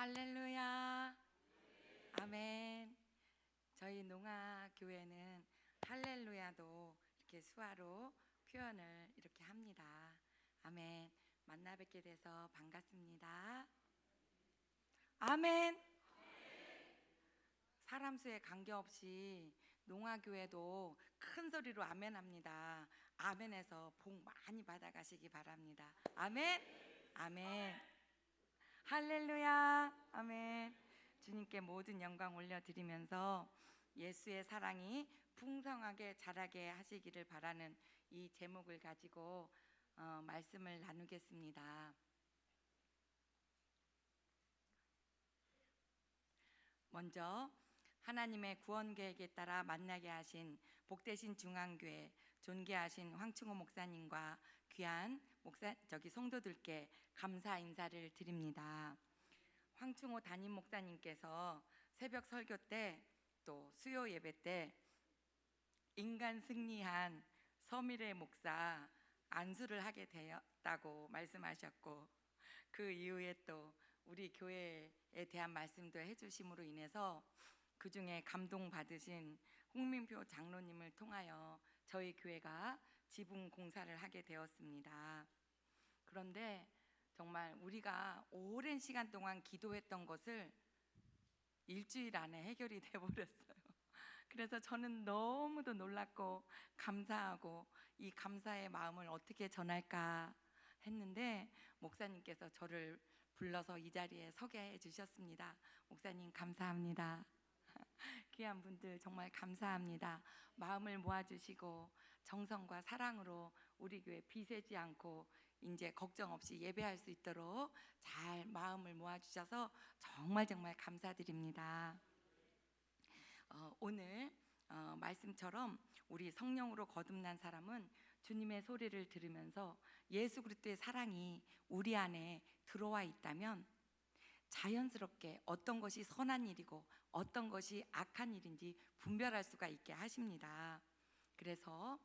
할렐루야. 아멘. 저희 농아교회는 할렐루야도 이렇게 수화로 표현을 이렇게 합니다. 아멘. 만나 뵙게 돼서 반갑습니다. 아멘. 사람 수에 관계없이 농아교회도 큰 소리로 아멘 합니다. 아멘에서 복 많이 받아가시기 바랍니다. 아멘. 아멘. 할렐루야. 아멘. 주님께 모든 영광 올려드리면서 예수의 사랑이 풍성하게 자라게 하시기를 바라는 이 제목을 가지고 말씀을 나누겠습니다. 먼저 하나님의 구원 계획에 따라 만나게 하신 복되신 중앙교회 존귀하신 황충호 목사님과 귀한 성도들께 감사 인사를 드립니다. 황충호 담임 목사님께서 새벽 설교 때 또 수요 예배 때 인간 승리한 서미래 목사 안수를 하게 되었다고 말씀하셨고, 그 이후에 또 우리 교회에 대한 말씀도 해주심으로 인해서 그 중에 감동받으신 홍민표 장로님을 통하여 저희 교회가 지붕 공사를 하게 되었습니다. 그런데 정말 우리가 오랜 시간 동안 기도했던 것을 일주일 안에 해결이 되어버렸어요. 그래서 저는 너무도 놀랐고 감사하고 이 감사의 마음을 어떻게 전할까 했는데 목사님께서 저를 불러서 이 자리에 서게 해주셨습니다. 목사님 감사합니다. 귀한 분들 정말 감사합니다. 마음을 모아주시고 정성과 사랑으로 우리 교회 비세지 않고 이제 걱정 없이 예배할 수 있도록 잘 마음을 모아주셔서 정말 감사드립니다. 오늘 말씀처럼 우리 성령으로 거듭난 사람은 주님의 소리를 들으면서 예수 그리스도의 사랑이 우리 안에 들어와 있다면 자연스럽게 어떤 것이 선한 일이고 어떤 것이 악한 일인지 분별할 수가 있게 하십니다. 그래서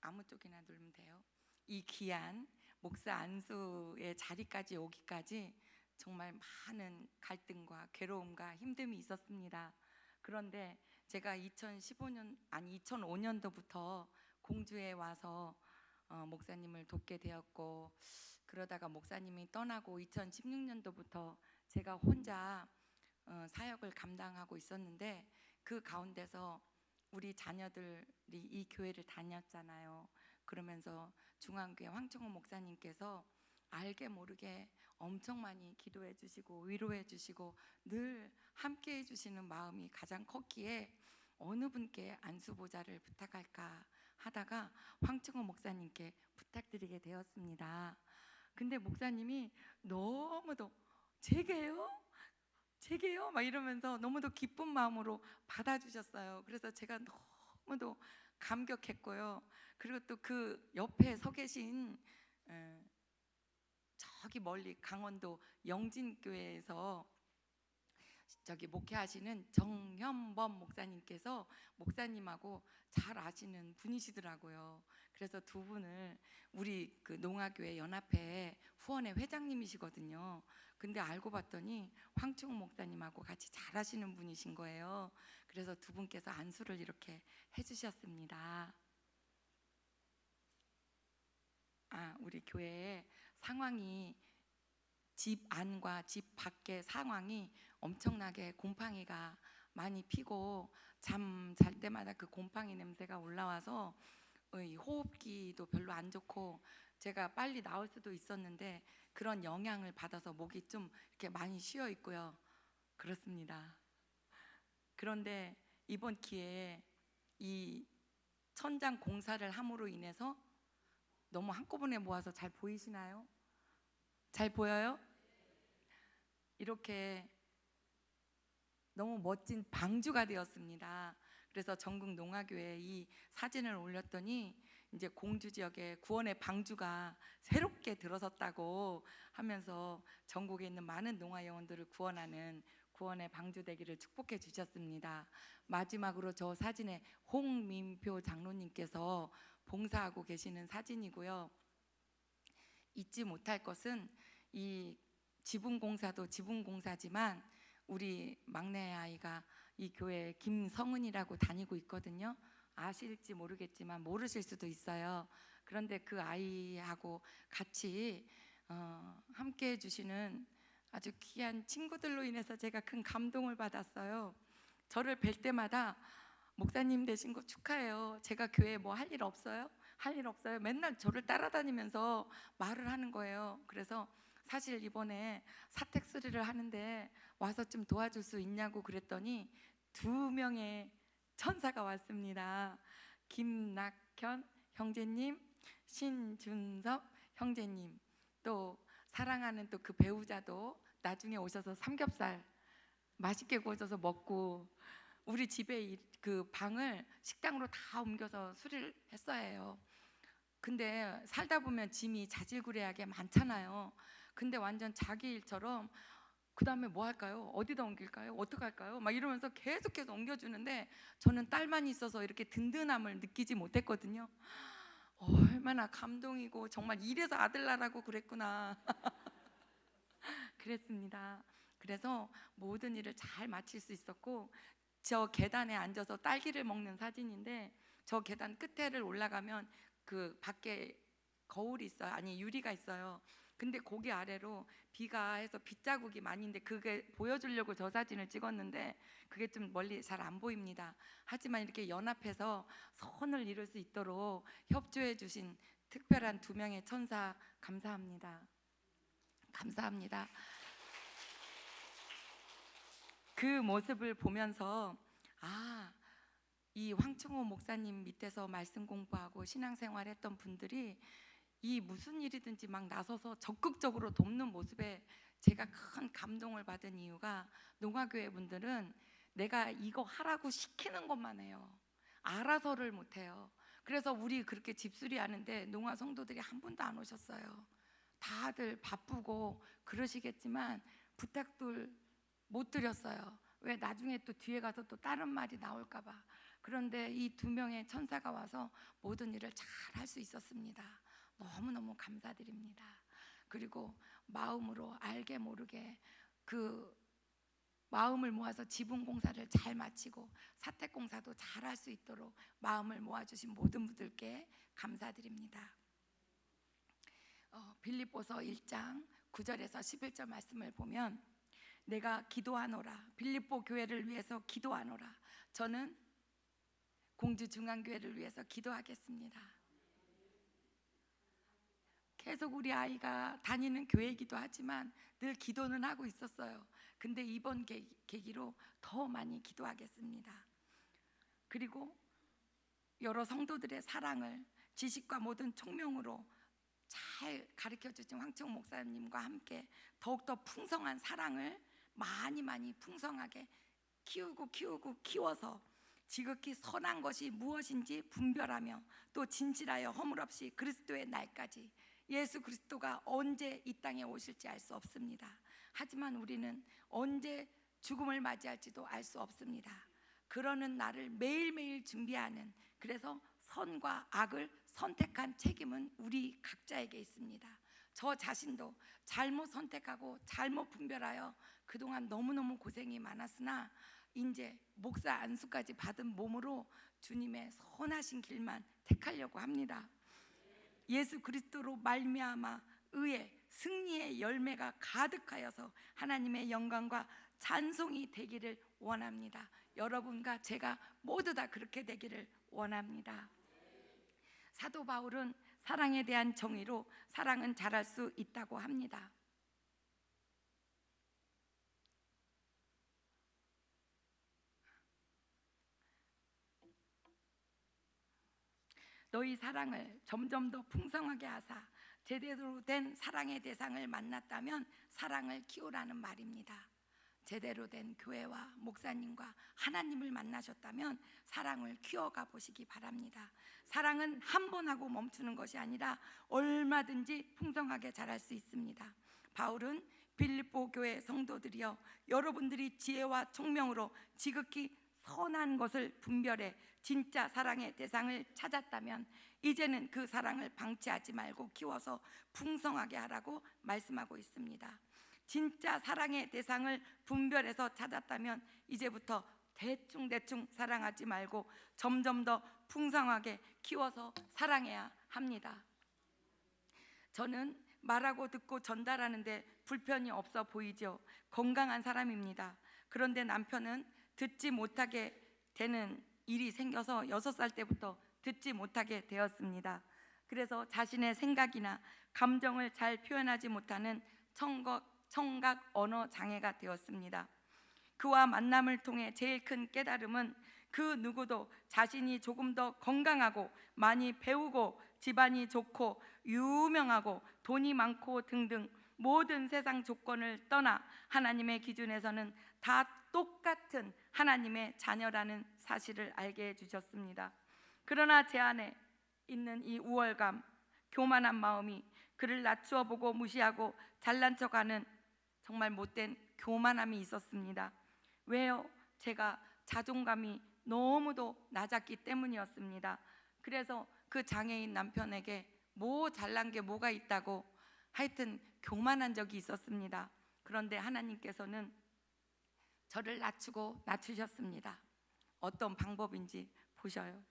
아무 쪽이나 누르면 돼요. 이 귀한 목사 안수의 자리까지 오기까지 정말 많은 갈등과 괴로움과 힘듦이 있었습니다. 그런데 제가 2005년도부터 공주에 와서 목사님을 돕게 되었고, 그러다가 목사님이 떠나고 2016년도부터 제가 혼자 사역을 감당하고 있었는데, 그 가운데서 우리 자녀들이 이 교회를 다녔잖아요. 그러면서 중앙교회 황충호 목사님께서 알게 모르게 엄청 많이 기도해 주시고 위로해 주시고 늘 함께 해 주시는 마음이 가장 컸기에 어느 분께 안수보좌를 부탁할까 하다가 황충호 목사님께 부탁드리게 되었습니다. 근데 목사님이 너무도 제게요? 막 이러면서 너무도 기쁜 마음으로 받아주셨어요. 그래서 제가 너무도 감격했고요. 그리고 또 그 옆에 서 계신 저기 멀리 강원도 영진교회에서 목회하시는 정현범 목사님께서 목사님하고 잘 아시는 분이시더라고요. 그래서 두 분을 우리 그 농아교회 연합회 후원회 회장님이시거든요. 근데 알고 봤더니 황충호 목사님하고 같이 잘 아시는 분이신 거예요. 그래서 두 분께서 안수를 이렇게 해주셨습니다. 우리 교회의 상황이 집 안과 집 밖의 상황이 엄청나게 곰팡이가 많이 피고 잠 잘 때마다 그 곰팡이 냄새가 올라와서 호흡기도 별로 안 좋고 제가 빨리 나올 수도 있었는데 그런 영향을 받아서 목이 좀 이렇게 많이 쉬어 있고요. 그렇습니다. 그런데 이번 기회에 이 천장 공사를 함으로 인해서 너무 한꺼번에 모아서 잘 보이시나요? 잘 보여요? 이렇게 너무 멋진 방주가 되었습니다. 그래서 전국 농아교회에 이 사진을 올렸더니 이제 공주 지역에 구원의 방주가 새롭게 들어섰다고 하면서 전국에 있는 많은 농아 영혼들을 구원하는 구원의 방주 되기를 축복해 주셨습니다. 마지막으로 저 사진에 홍민표 장로님께서 봉사하고 계시는 사진이고요. 잊지 못할 것은 이 지붕공사도 지붕공사지만 우리 막내 아이가 이 교회에 김성은이라고 다니고 있거든요. 아실지 모르겠지만 모르실 수도 있어요. 그런데 그 아이하고 같이 함께 해주시는 아주 귀한 친구들로 인해서 제가 큰 감동을 받았어요. 저를 뵐 때마다 목사님 되신 거 축하해요. 제가 교회에 뭐 할 일 없어요? 할 일 없어요. 맨날 저를 따라다니면서 말을 하는 거예요. 그래서 사실 이번에 사택 수리를 하는데 와서 좀 도와줄 수 있냐고 그랬더니 2명의 천사가 왔습니다. 김낙현 형제님, 신준섭 형제님, 또 사랑하는 또 그 배우자도 나중에 오셔서 삼겹살 맛있게 구워줘서 먹고, 우리 집에 그 방을 식당으로 다 옮겨서 수리를 했어야 해요. 근데 살다 보면 짐이 자질구레하게 많잖아요. 근데 완전 자기 일처럼 그 다음에 뭐 할까요? 어디다 옮길까요? 어떻게 할까요? 막 이러면서 계속해서 옮겨주는데 저는 딸만 있어서 이렇게 든든함을 느끼지 못했거든요. 얼마나 감동이고 정말 이래서 아들 낳으라고 그랬구나 그랬습니다. 그래서 모든 일을 잘 마칠 수 있었고, 저 계단에 앉아서 딸기를 먹는 사진인데, 저 계단 끝에를 올라가면 그 밖에 거울이 있어요. 아니, 유리가 있어요. 근데 거기 아래로 비가 해서 빗자국이 많이 있는데 그게 보여주려고 저 사진을 찍었는데 그게 좀 멀리 잘 안 보입니다. 하지만 이렇게 연합해서 선을 이룰 수 있도록 협조해 주신 특별한 2명의 천사 감사합니다. 감사합니다. 그 모습을 보면서 이 황충호 목사님 밑에서 말씀 공부하고 신앙생활 했던 분들이 이 무슨 일이든지 막 나서서 적극적으로 돕는 모습에 제가 큰 감동을 받은 이유가, 농화교회 분들은 내가 이거 하라고 시키는 것만 해요. 알아서를 못해요. 그래서 우리 그렇게 집수리 하는데 농화 성도들이 한 분도 안 오셨어요. 다들 바쁘고 그러시겠지만 부탁들 못 드렸어요. 왜? 나중에 또 뒤에 가서 또 다른 말이 나올까 봐. 그런데 이 2명의 천사가 와서 모든 일을 잘 할 수 있었습니다. 너무너무 감사드립니다. 그리고 마음으로 알게 모르게 그 마음을 모아서 지붕 공사를 잘 마치고 사택 공사도 잘 할 수 있도록 마음을 모아주신 모든 분들께 감사드립니다. 빌립보서 1장 9절에서 11절 말씀을 보면, 내가 기도하노라, 빌립보 교회를 위해서 기도하노라. 저는 공주 중앙교회를 위해서 기도하겠습니다. 계속 우리 아이가 다니는 교회이기도 하지만 늘 기도는 하고 있었어요. 근데 이번 계기로 더 많이 기도하겠습니다. 그리고 여러 성도들의 사랑을 지식과 모든 총명으로 잘 가르쳐주신 황충호 목사님과 함께 더욱더 풍성한 사랑을 많이 풍성하게 키워서 지극히 선한 것이 무엇인지 분별하며 또 진실하여 허물없이 그리스도의 날까지, 예수 그리스도가 언제 이 땅에 오실지 알 수 없습니다. 하지만 우리는 언제 죽음을 맞이할지도 알 수 없습니다. 그러는 날을 매일매일 준비하는, 그래서 선과 악을 선택한 책임은 우리 각자에게 있습니다. 저 자신도 잘못 선택하고 잘못 분별하여 그동안 너무너무 고생이 많았으나 이제 목사 안수까지 받은 몸으로 주님의 선하신 길만 택하려고 합니다. 예수 그리스도로 말미암아 의의 승리의 열매가 가득하여서 하나님의 영광과 찬송이 되기를 원합니다. 여러분과 제가 모두 다 그렇게 되기를 원합니다. 사도 바울은 사랑에 대한 정의로 사랑은 잘할 수 있다고 합니다. 너희 사랑을 점점 더 풍성하게 하사 제대로 된 사랑의 대상을 만났다면 사랑을 키우라는 말입니다. 제대로 된 교회와 목사님과 하나님을 만나셨다면 사랑을 키워가 보시기 바랍니다. 사랑은 한 번 하고 멈추는 것이 아니라 얼마든지 풍성하게 자랄 수 있습니다. 바울은 빌립보 교회 성도들이여, 여러분들이 지혜와 총명으로 지극히 선한 것을 분별해 진짜 사랑의 대상을 찾았다면 이제는 그 사랑을 방치하지 말고 키워서 풍성하게 하라고 말씀하고 있습니다. 진짜 사랑의 대상을 분별해서 찾았다면 이제부터 대충 사랑하지 말고 점점 더 풍성하게 키워서 사랑해야 합니다. 저는 말하고 듣고 전달하는데 불편이 없어 보이죠. 건강한 사람입니다. 그런데 남편은 듣지 못하게 되는 일이 생겨서 6살 때부터 듣지 못하게 되었습니다. 그래서 자신의 생각이나 감정을 잘 표현하지 못하는 청각 언어 장애가 되었습니다. 그와 만남을 통해 제일 큰 깨달음은 그 누구도 자신이 조금 더 건강하고 많이 배우고 집안이 좋고 유명하고 돈이 많고 등등 모든 세상 조건을 떠나 하나님의 기준에서는 다 똑같은 하나님의 자녀라는 사실을 알게 해주셨습니다. 그러나 제 안에 있는 이 우월감, 교만한 마음이 그를 낮추어 보고 무시하고 잘난 척하는 정말 못된 교만함이 있었습니다. 왜요? 제가 자존감이 너무도 낮았기 때문이었습니다. 그래서 그 장애인 남편에게 뭐 잘난 게 뭐가 있다고 하여튼 교만한 적이 있었습니다. 그런데 하나님께서는 저를 낮추셨습니다. 어떤 방법인지 보셔요.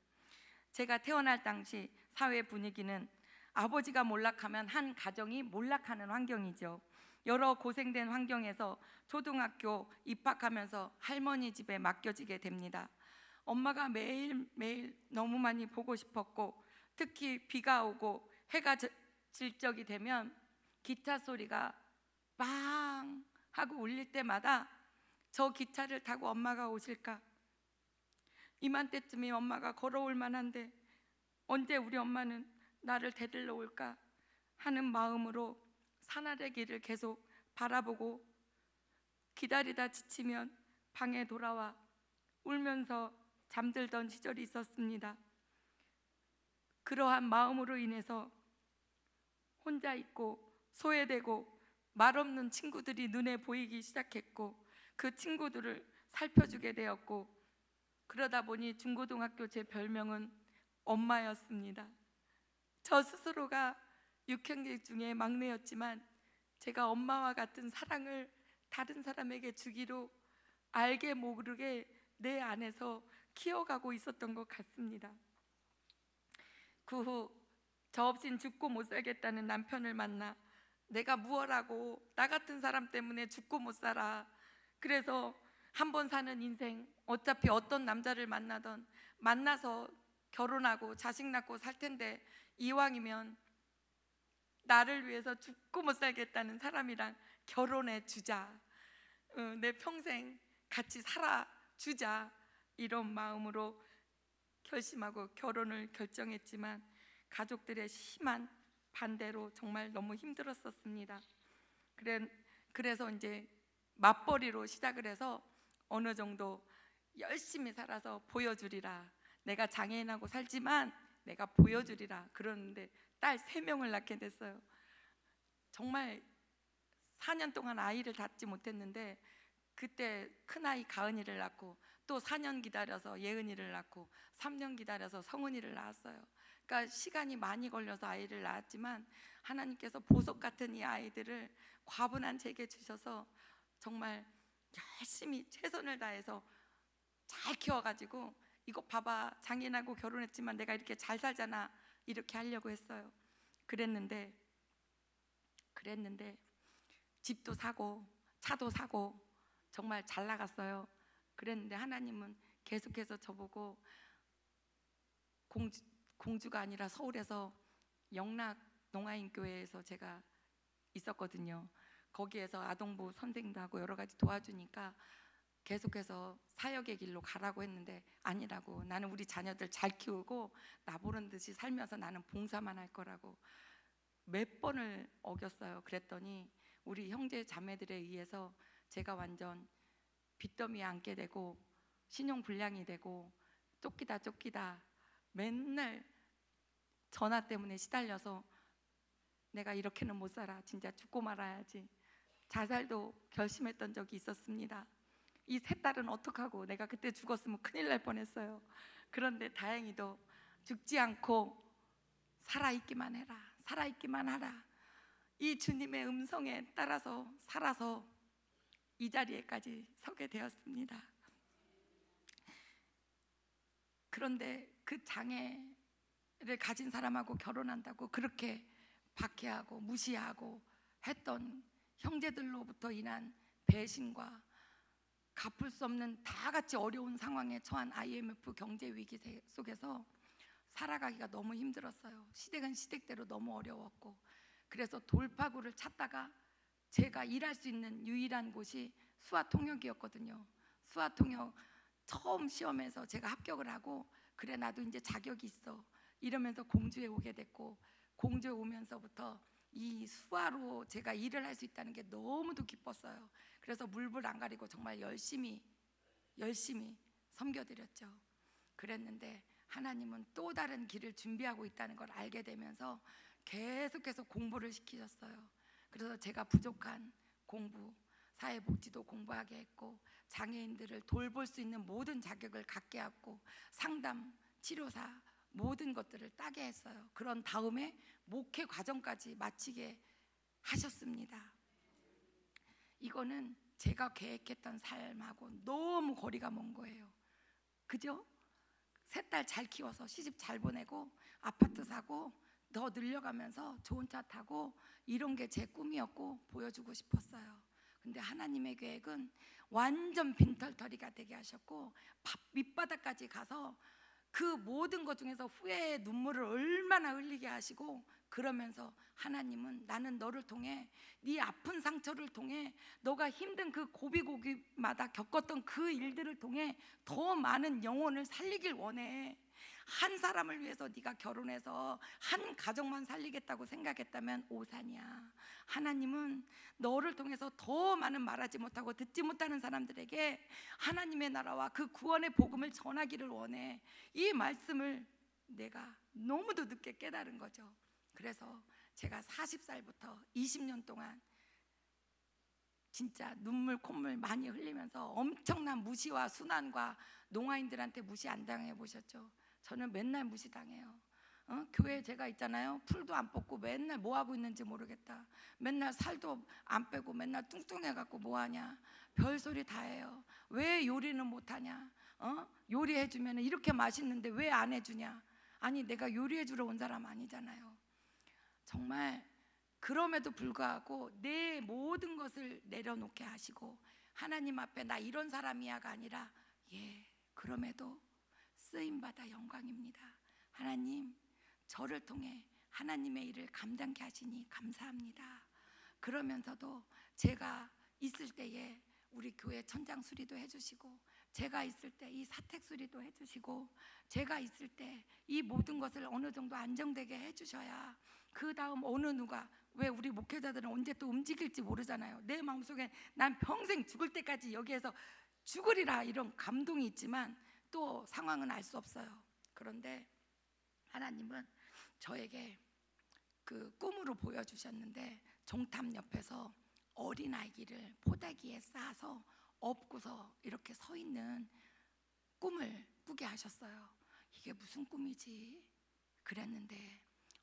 제가 태어날 당시 사회 분위기는 아버지가 몰락하면 한 가정이 몰락하는 환경이죠. 여러 고생된 환경에서 초등학교 입학하면서 할머니 집에 맡겨지게 됩니다. 엄마가 매일매일 너무 많이 보고 싶었고, 특히 비가 오고 해가 질 적이 되면 기차 소리가 빵 하고 울릴 때마다 저 기차를 타고 엄마가 오실까? 이맘때쯤에 엄마가 걸어올 만한데 언제 우리 엄마는 나를 데리러 올까 하는 마음으로 산하의 길을 계속 바라보고 기다리다 지치면 방에 돌아와 울면서 잠들던 시절이 있었습니다. 그러한 마음으로 인해서 혼자 있고 소외되고 말없는 친구들이 눈에 보이기 시작했고, 그 친구들을 살펴주게 되었고, 그러다 보니 중고등학교 제 별명은 엄마였습니다. 저 스스로가 6형제 중에 막내였지만 제가 엄마와 같은 사랑을 다른 사람에게 주기로 알게 모르게 내 안에서 키워가고 있었던 것 같습니다. 그 후 저 없인 죽고 못 살겠다는 남편을 만나 내가 무엇하고 나 같은 사람 때문에 죽고 못 살아. 그래서 한 번 사는 인생 어차피 어떤 남자를 만나던 만나서 결혼하고 자식 낳고 살 텐데 이왕이면 나를 위해서 죽고 못 살겠다는 사람이랑 결혼해 주자. 내 평생 같이 살아주자. 이런 마음으로 결심하고 결혼을 결정했지만 가족들의 심한 반대로 정말 너무 힘들었었습니다. 그래서 이제 맞벌이로 시작을 해서 어느 정도 열심히 살아서 보여주리라. 내가 장애인하고 살지만 내가 보여주리라. 그러는데 딸 3명을 낳게 됐어요. 정말 4년 동안 아이를 낳지 못했는데 그때 큰아이 가은이를 낳고 또 4년 기다려서 예은이를 낳고 3년 기다려서 성은이를 낳았어요. 그러니까 시간이 많이 걸려서 아이를 낳았지만 하나님께서 보석 같은 이 아이들을 과분한 제게 주셔서 정말 열심히 최선을 다해서 잘 키워가지고 이거 봐봐, 장인하고 결혼했지만 내가 이렇게 잘 살잖아, 이렇게 하려고 했어요. 그랬는데 집도 사고 차도 사고 정말 잘 나갔어요. 그랬는데 하나님은 계속해서 저보고 공주가 아니라 서울에서 영락 농아인교회에서 제가 있었거든요. 거기에서 아동부 선생도 하고 여러 가지 도와주니까 계속해서 사역의 길로 가라고 했는데 아니라고, 나는 우리 자녀들 잘 키우고 나 보는 듯이 살면서 나는 봉사만 할 거라고 몇 번을 어겼어요. 그랬더니 우리 형제 자매들에 의해서 제가 완전 빚더미에 앉게 되고 신용불량이 되고 쫓기다 맨날 전화 때문에 시달려서 내가 이렇게는 못 살아, 진짜 죽고 말아야지, 자살도 결심했던 적이 있었습니다. 이 세 딸은 어떡하고, 내가 그때 죽었으면 큰일 날 뻔했어요. 그런데 다행히도 죽지 않고 살아있기만 해라, 살아있기만 하라, 이 주님의 음성에 따라서 살아서 이 자리에까지 서게 되었습니다. 그런데 그 장애를 가진 사람하고 결혼한다고 그렇게 박해하고 무시하고 했던 형제들로부터 인한 배신과 갚을 수 없는 다 같이 어려운 상황에 처한 IMF 경제 위기 속에서 살아가기가 너무 힘들었어요. 시댁은 시댁대로 너무 어려웠고, 그래서 돌파구를 찾다가 제가 일할 수 있는 유일한 곳이 수화통역이었거든요. 수화통역 처음 시험에서 제가 합격을 하고, 그래 나도 이제 자격이 있어 이러면서 공주에 오게 됐고, 공주에 오면서부터 이 수화로 제가 일을 할 수 있다는 게 너무도 기뻤어요. 그래서 물불 안 가리고 정말 열심히 섬겨드렸죠. 그랬는데 하나님은 또 다른 길을 준비하고 있다는 걸 알게 되면서 계속해서 공부를 시키셨어요. 그래서 제가 부족한 공부, 사회복지도 공부하게 했고, 장애인들을 돌볼 수 있는 모든 자격을 갖게 하고, 상담, 치료사 모든 것들을 따게 했어요. 그런 다음에 목회 과정까지 마치게 하셨습니다. 이거는 제가 계획했던 삶하고 너무 거리가 먼 거예요. 그죠? 세 딸 잘 키워서 시집 잘 보내고 아파트 사고 더 늘려가면서 좋은 차 타고 이런 게 제 꿈이었고 보여주고 싶었어요. 근데 하나님의 계획은 완전 빈털터리가 되게 하셨고, 밑바닥까지 가서 그 모든 것 중에서 후회의 눈물을 얼마나 흘리게 하시고, 그러면서 하나님은 나는 너를 통해, 네 아픈 상처를 통해, 너가 힘든 그 고비고비마다 겪었던 그 일들을 통해 더 많은 영혼을 살리길 원해. 한 사람을 위해서 네가 결혼해서 한 가정만 살리겠다고 생각했다면 오산이야. 하나님은 너를 통해서 더 많은 말하지 못하고 듣지 못하는 사람들에게 하나님의 나라와 그 구원의 복음을 전하기를 원해. 이 말씀을 내가 너무도 늦게 깨달은 거죠. 그래서 제가 40살부터 20년 동안 진짜 눈물 콧물 많이 흘리면서 엄청난 무시와 순환과, 농아인들한테 무시 안 당해 보셨죠? 저는 맨날 무시당해요. 교회에 제가 있잖아요. 풀도 안 뽑고 맨날 뭐 하고 있는지 모르겠다. 맨날 살도 안 빼고 맨날 뚱뚱해갖고 뭐 하냐. 별소리 다 해요. 왜 요리는 못하냐. 요리해주면 이렇게 맛있는데 왜 안 해주냐. 아니 내가 요리해주러 온 사람 아니잖아요. 정말 그럼에도 불구하고 내 모든 것을 내려놓게 하시고, 하나님 앞에 나 이런 사람이야가 아니라, 예, 그럼에도 쓰임받아 영광입니다. 하나님, 저를 통해 하나님의 일을 감당케 하시니 감사합니다. 그러면서도 제가 있을 때에 우리 교회 천장 수리도 해주시고, 제가 있을 때 이 사택 수리도 해주시고, 제가 있을 때 이 모든 것을 어느 정도 안정되게 해주셔야 그 다음 어느 누가, 왜 우리 목회자들은 언제 또 움직일지 모르잖아요. 내 마음속에 난 평생 죽을 때까지 여기에서 죽으리라 이런 감동이 있지만 또 상황은 알 수 없어요. 그런데 하나님은 저에게 그 꿈으로 보여주셨는데, 종탑 옆에서 어린아기를 포대기에 싸서 업고서 이렇게 서 있는 꿈을 꾸게 하셨어요. 이게 무슨 꿈이지? 그랬는데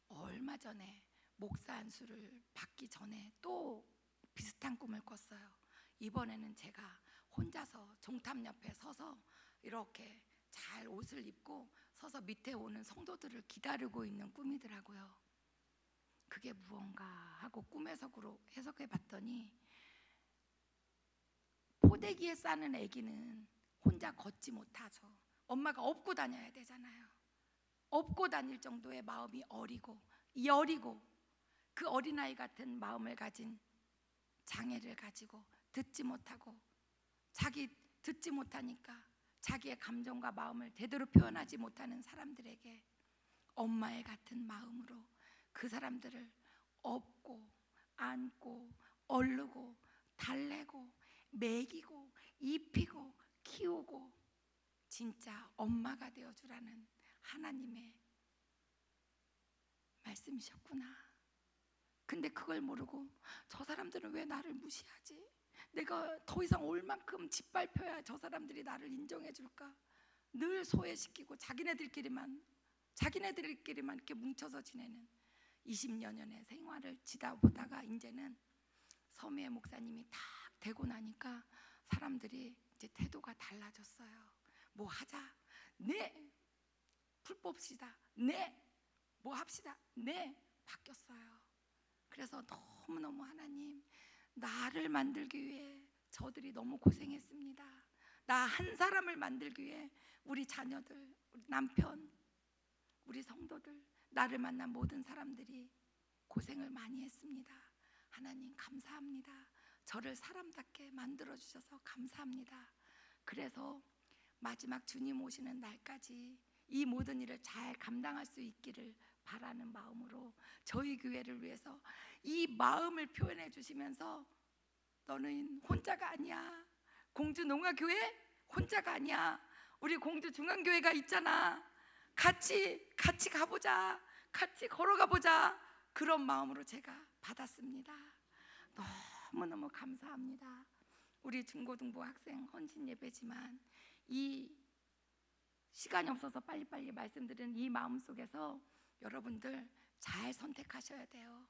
얼마 전에 목사 안수를 받기 전에 또 비슷한 꿈을 꿨어요. 이번에는 제가 혼자서 종탑 옆에 서서 이렇게 잘 옷을 입고 서서 밑에 오는 성도들을 기다리고 있는 꿈이더라고요. 그게 무언가 하고 꿈 해석으로 해석해 봤더니, 포대기에 싸는 아기는 혼자 걷지 못하죠. 엄마가 업고 다녀야 되잖아요. 업고 다닐 정도의 마음이 어리고 여리고, 그 어린아이 같은 마음을 가진, 장애를 가지고 듣지 못하고, 자기 듣지 못하니까 자기의 감정과 마음을 제대로 표현하지 못하는 사람들에게 엄마의 같은 마음으로 그 사람들을 업고 안고 얼르고 달래고 먹이고 입히고 키우고 진짜 엄마가 되어주라는 하나님의 말씀이셨구나. 근데 그걸 모르고 저 사람들은 왜 나를 무시하지? 내가 더 이상 올 만큼 짓밟혀야 저 사람들이 나를 인정해 줄까? 늘 소외시키고 자기네들끼리만 이렇게 뭉쳐서 지내는, 20여 년의 생활을 지다 보다가 이제는 서미애 목사님이 딱 되고 나니까 사람들이 이제 태도가 달라졌어요. 뭐 하자, 네. 풀 뽑시다, 네. 뭐 합시다, 네. 바뀌었어요. 그래서 너무너무 하나님, 나를 만들기 위해 저들이 너무 고생했습니다. 나 한 사람을 만들기 위해 우리 자녀들, 우리 남편, 우리 성도들, 나를 만난 모든 사람들이 고생을 많이 했습니다. 하나님 감사합니다. 저를 사람답게 만들어주셔서 감사합니다. 그래서 마지막 주님 오시는 날까지 이 모든 일을 잘 감당할 수 있기를 바라는 마음으로 저희 교회를 위해서 이 마음을 표현해 주시면서 너는 혼자가 아니야. 공주 농아교회 혼자가 아니야. 우리 공주 중앙교회가 있잖아. 같이 가보자. 같이 걸어가 보자. 그런 마음으로 제가 받았습니다. 너무너무 감사합니다. 우리 중고등부 학생 헌신 예배지만 이 시간이 없어서 빨리빨리 말씀드리는 이 마음 속에서 여러분들 잘 선택하셔야 돼요.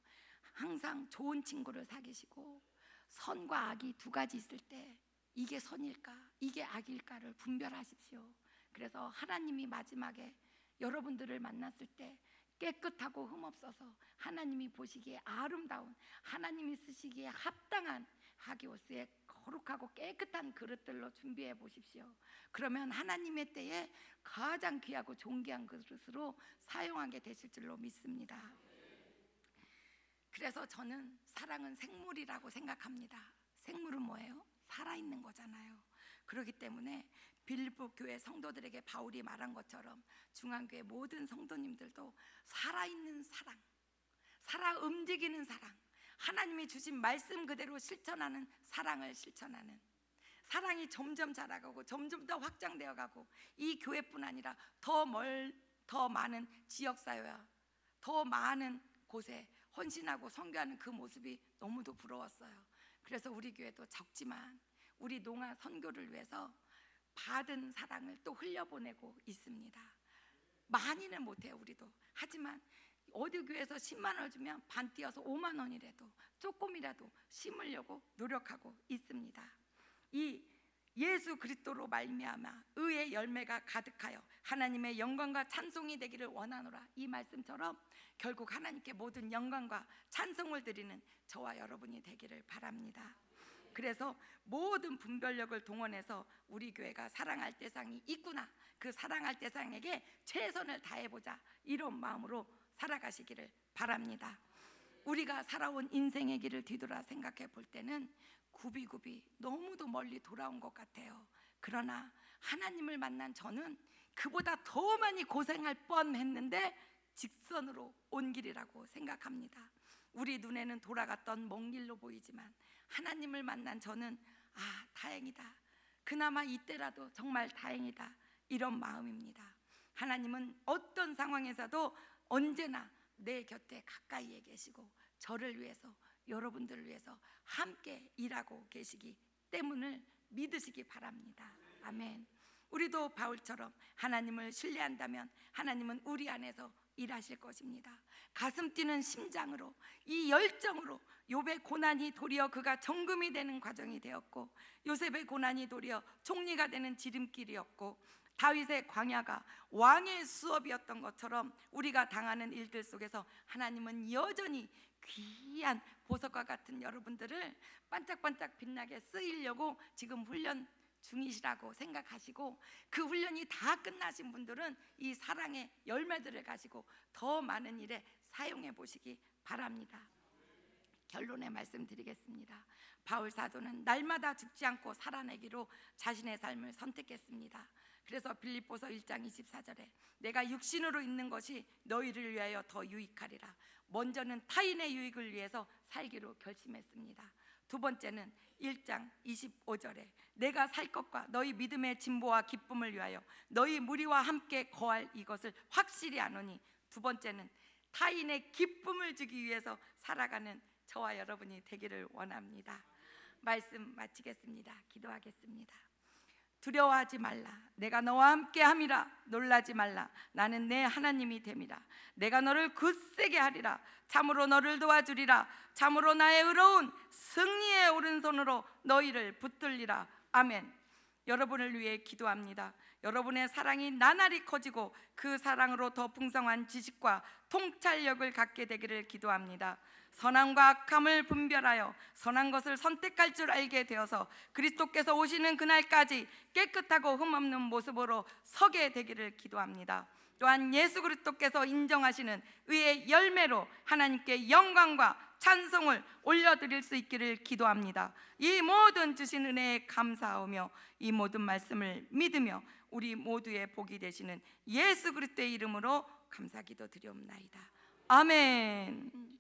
항상 좋은 친구를 사귀시고 선과 악이 두 가지 있을 때 이게 선일까 이게 악일까를 분별하십시오. 그래서 하나님이 마지막에 여러분들을 만났을 때 깨끗하고 흠없어서 하나님이 보시기에 아름다운, 하나님이 쓰시기에 합당한 하기오스의 거룩하고 깨끗한 그릇들로 준비해 보십시오. 그러면 하나님의 때에 가장 귀하고 존귀한 그릇으로 사용하게 되실 줄로 믿습니다. 그래서 저는 사랑은 생물이라고 생각합니다. 생물은 뭐예요? 살아있는 거잖아요. 그렇기 때문에 빌립보 교회 성도들에게 바울이 말한 것처럼 중앙교회 모든 성도님들도 살아있는 사랑, 살아 움직이는 사랑, 하나님이 주신 말씀 그대로 실천하는 사랑을 실천하는, 사랑이 점점 자라가고 점점 더 확장되어 가고 이 교회뿐 아니라 더 많은 지역사회와 더 많은 곳에 헌신하고 선교하는 그 모습이 너무도 부러웠어요. 그래서 우리 교회도 적지만 우리 농아 선교를 위해서 받은 사랑을 또 흘려보내고 있습니다. 많이는 못해요 우리도. 하지만 어디 교회에서 10만 원을 주면 반 띄어서 5만 원이라도 조금이라도 심으려고 노력하고 있습니다. 이 예수 그리스도로 말미암아 의의 열매가 가득하여 하나님의 영광과 찬송이 되기를 원하노라. 이 말씀처럼 결국 하나님께 모든 영광과 찬송을 드리는 저와 여러분이 되기를 바랍니다. 그래서 모든 분별력을 동원해서 우리 교회가 사랑할 대상이 있구나, 그 사랑할 대상에게 최선을 다해보자, 이런 마음으로 살아가시기를 바랍니다. 우리가 살아온 인생의 길을 뒤돌아 생각해 볼 때는 굽이굽이 너무도 멀리 돌아온 것 같아요. 그러나 하나님을 만난 저는 그보다 더 많이 고생할 뻔했는데 직선으로 온 길이라고 생각합니다. 우리 눈에는 돌아갔던 먼 길로 보이지만 하나님을 만난 저는 다행이다, 그나마 이때라도 정말 다행이다, 이런 마음입니다. 하나님은 어떤 상황에서도 언제나 내 곁에 가까이에 계시고 저를 위해서, 여러분들을 위해서 함께 일하고 계시기 때문을 믿으시기 바랍니다. 아멘. 우리도 바울처럼 하나님을 신뢰한다면 하나님은 우리 안에서 일하실 것입니다. 가슴 뛰는 심장으로, 이 열정으로 욥의 고난이 도리어 그가 정금이 되는 과정이 되었고, 요셉의 고난이 도리어 총리가 되는 지름길이었고, 다윗의 광야가 왕의 수업이었던 것처럼 우리가 당하는 일들 속에서 하나님은 여전히 귀한 보석과 같은 여러분들을 반짝반짝 빛나게 쓰이려고 지금 훈련 중이시라고 생각하시고, 그 훈련이 다 끝나신 분들은 이 사랑의 열매들을 가지고 더 많은 일에 사용해 보시기 바랍니다. 결론의 말씀 드리겠습니다. 바울 사도는 날마다 죽지 않고 살아내기로 자신의 삶을 선택했습니다. 그래서 빌립보서 1장 24절에 내가 육신으로 있는 것이 너희를 위하여 더 유익하리라. 먼저는 타인의 유익을 위해서 살기로 결심했습니다. 두 번째는 1장 25절에 내가 살 것과 너희 믿음의 진보와 기쁨을 위하여 너희 무리와 함께 거할 이것을 확실히 아노니, 두 번째는 타인의 기쁨을 주기 위해서 살아가는 저와 여러분이 되기를 원합니다. 말씀 마치겠습니다. 기도하겠습니다. 두려워하지 말라. 내가 너와 함께 함이라. 놀라지 말라. 나는 내 하나님이 됨이라. 내가 너를 굳세게 하리라. 참으로 너를 도와주리라. 참으로 나의 의로운 승리의 오른손으로 너희를 붙들리라. 아멘. 여러분을 위해 기도합니다. 여러분의 사랑이 나날이 커지고 그 사랑으로 더 풍성한 지식과 통찰력을 갖게 되기를 기도합니다. 선함과 악함을 분별하여 선한 것을 선택할 줄 알게 되어서 그리스도께서 오시는 그날까지 깨끗하고 흠없는 모습으로 서게 되기를 기도합니다. 또한 예수 그리스도께서 인정하시는 의의 열매로 하나님께 영광과 찬송을 올려드릴 수 있기를 기도합니다. 이 모든 주신 은혜에 감사하며 이 모든 말씀을 믿으며 우리 모두의 복이 되시는 예수 그리스도의 이름으로 감사기도 드리옵나이다. 아멘.